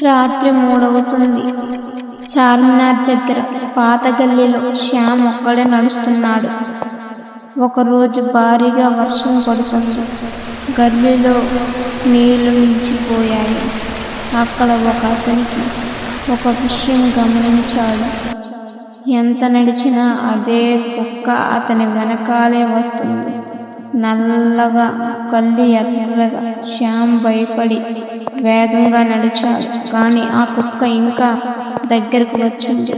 రాత్రి 3 చార్మినార్ దగ్గర పాత గల్లీలో శ్యామ్ ఒక్కడే నడుస్తున్నాడు. ఒకరోజు భారీగా వర్షం పడుతుంది. గల్లీలో నీళ్లు నిలిచిపోయాయి. అక్కడ అతనికి ఒక విషయం గమనించాడు. ఎంత నడిచినా అదే కుక్క అతని వెనకాలే వస్తుంది. నల్లగా, కళ్ళు ఎర్రగా. శ్యామ్ భయపడి వేగంగా నడిచాడు. కానీ ఆ కుక్క ఇంకా దగ్గరకు వచ్చింది.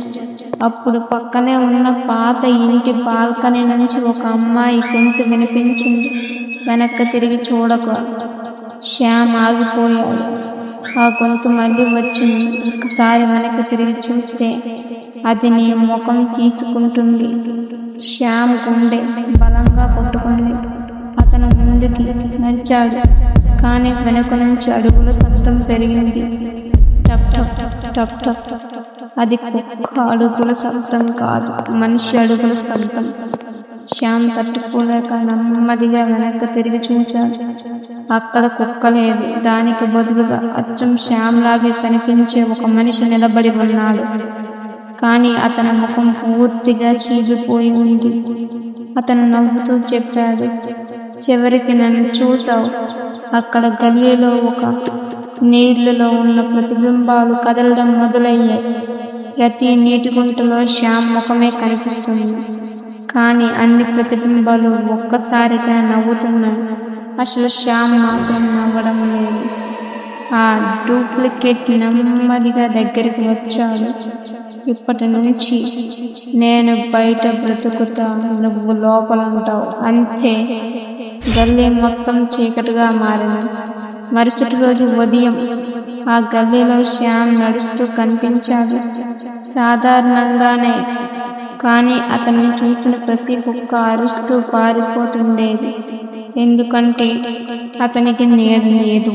అప్పుడు పక్కనే ఉన్న పాత ఇంటి బాల్కనీ నుంచి ఒక అమ్మాయి గొంతు వినిపించింది. వెనక్కి తిరిగి చూడక శ్యామ్ ఆగిపోయాడు. ఆ గొంతు మళ్ళీ వచ్చింది. ఒకసారి వెనక్కి తిరిగి చూస్తే అది నీ ముఖం తీసుకుంటుంది. శ్యామ్ గుండె బలంగా కొట్టుకుంది. అతను ముందుకి నడిచాడు. కానీ వెనుక నుంచి అడుగుల శబ్దం పెరిగింది. టప్ టప్ టప్ టప్ టప్. అది కుక్క అడుగుల శబ్దం కాదు, మనిషి అడుగుల శబ్దం. శ్యామ్ తట్టుకోలేక నెమ్మదిగా వెనక్కి తిరిగి చూశాడు. అక్కడ కుక్క లేదు. దానికి బదులుగా అచ్చం శ్యామ్ లాగే కనిపించే ఒక మనిషి నిలబడి ఉన్నాడు. కానీ అతని ముఖం పూర్తిగా చీలిపోయి ఉంది. అతను నవ్వుతూ చెప్పాడు, చివరికి నన్ను చూసావు. అక్కడ గల్లీలో ఒక నీళ్లలో ఉన్న ప్రతిబింబాలు కదలడం మొదలయ్యాయి. ప్రతి నీటి గుంటలో శ్యామ్ ముఖమే కనిపిస్తుంది. కానీ అన్ని ప్రతిబింబాలు ఒక్కసారిగా నవ్వుతున్నాయి. అసలు శ్యామ్ మాత్రం నవ్వడం లేదు. ఆ డూప్లికేట్ నెమ్మదిగా దగ్గరికి వచ్చాడు. ఇప్పటి నుంచి నేను బయట బ్రతుకుతా, నువ్వు లోపల ఉంటావు, అంతే. గల్లీ మొత్తం చీకటిగా మారింది. మరుసటి రోజు ఉదయం ఆ గల్లీలో శ్యామ్ నడుస్తూ కనిపించాడు. సాధారణంగానే, కానీ అతన్ని చూసిన ప్రతి కుక్క అరుస్తూ పారిపోతుండేది. ఎందుకంటే అతనికి నీడ లేదు.